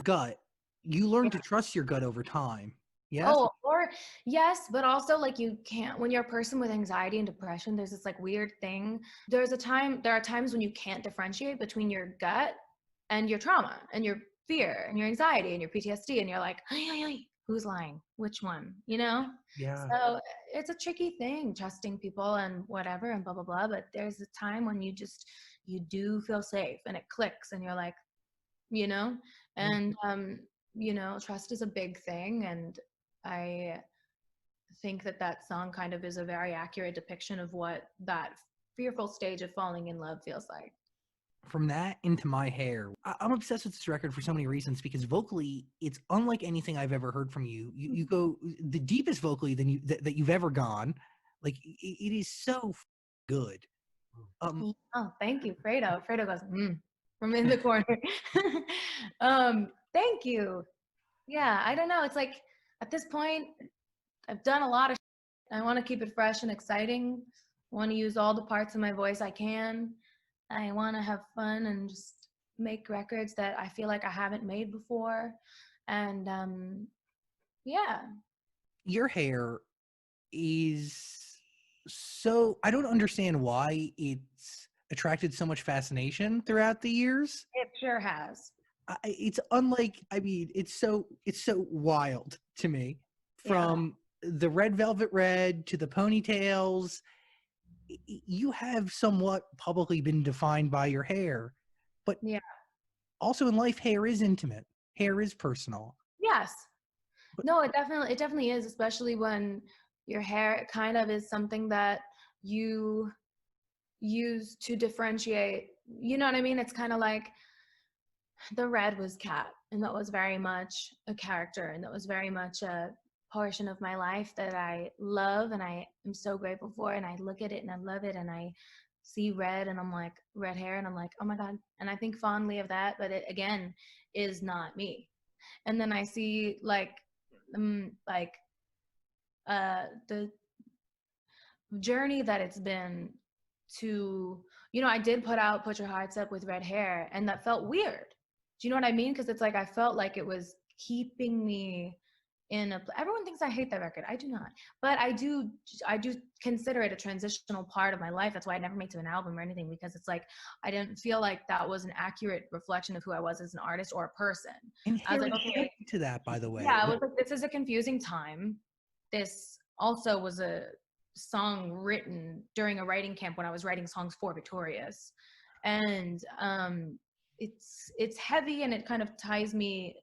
gut. You learn to trust your gut over time. Yes? Oh, or yes, but also like you can't, when you're a person with anxiety and depression, there's this like weird thing. There are times when you can't differentiate between your gut and your trauma and your fear and your anxiety and your PTSD. And you're like, ay, ay, ay, who's lying? Which one? You know? Yeah. So it's a tricky thing, trusting people and whatever and blah, blah, blah. But there's a time when you do feel safe and it clicks and you're like, you know? Yeah. And, trust is a big thing. And I think that song kind of is a very accurate depiction of what that fearful stage of falling in love feels like. From that into my hair, I'm obsessed with this record for so many reasons because vocally, it's unlike anything I've ever heard from you. You go the deepest vocally that you've ever gone. Like it is so good. Oh, thank you, Fredo. Fredo goes, from in the corner. Thank you. Yeah, I don't know. It's like at this point, I've done a lot of I want to keep it fresh and exciting. I want to use all the parts of my voice I can. I want to have fun and just make records that I feel like I haven't made before. And yeah. Your hair is so, I don't understand why it's attracted so much fascination throughout the years. It sure has. It's unlike, I mean, it's so wild to me. From the red velvet red to the ponytails, you have somewhat publicly been defined by your hair, but Yeah. also in life, hair is intimate. Hair is personal. Yes. But No, it definitely is, especially when your hair kind of is something that you use to differentiate. You know what I mean? It's kind of like the red was Cat, and that was very much a character, and that was very much a portion of my life that I love and I am so grateful for. And I look at it and I love it, and I see red and I'm like, red hair, and I'm like, oh my God. And I think fondly of that, but it again is not me. And then I see the journey that it's been to, I did put your hearts up with red hair, and that felt weird. Do you know what I mean? Because it's like I felt like it was keeping me everyone thinks I hate that record. I do not. But I do consider it a transitional part of my life. That's why I never made to an album or anything, because it's like I didn't feel like that was an accurate reflection of who I was as an artist or a person. and I was hair like, is okay, connected to that, by the way. yeah, I was like, this is a confusing time. This also was a song written during a writing camp when I was writing songs for Victorious. And it's heavy, and it kind of ties me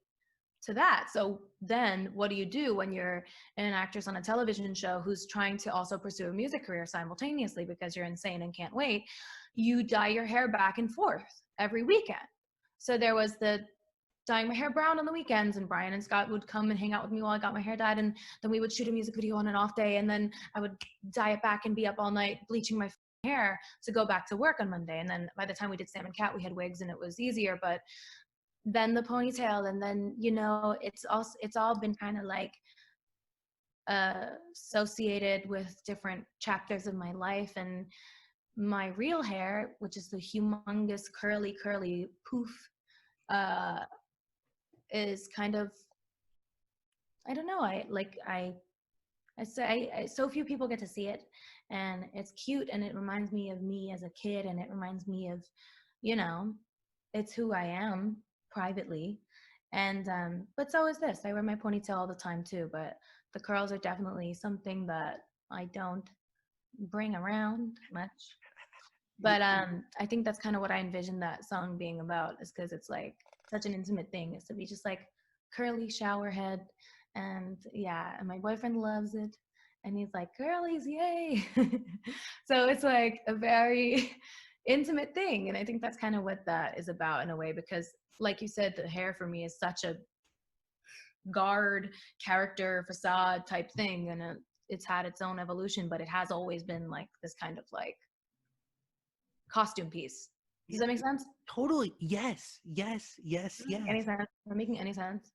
to that. So then what do you do when you're an actress on a television show who's trying to also pursue a music career simultaneously because you're insane and can't wait? You dye your hair back and forth every weekend. So there was the dyeing my hair brown on the weekends, and Brian and Scott would come and hang out with me while I got my hair dyed, and then we would shoot a music video on an off day, and then I would dye it back and be up all night bleaching my hair to go back to work on Monday. And then by the time we did Sam&Cat, we had wigs and it was easier. But then the ponytail, and then it's all been kind of like associated with different chapters of my life. And my real hair, which is the humongous curly poof, is kind of, I don't know, so few people get to see it, and it's cute, and it reminds me of me as a kid, and it reminds me of, it's who I am privately. And but so is this. I wear my ponytail all the time too, but the curls are definitely something that I don't bring around much. But I think that's kind of what I envisioned that song being about, is because it's like such an intimate thing, is to be just like curly shower head. And yeah, and my boyfriend loves it, and he's like, girlies, yay. So it's like a very intimate thing, and I think that's kind of what that is about in a way, because like you said, the hair for me is such a guard character facade type thing, and it's had its own evolution, but it has always been like this kind of like costume piece. Does that make sense? Totally. Yes. Yes. Yes. Yes. Any sense? Am I making any sense?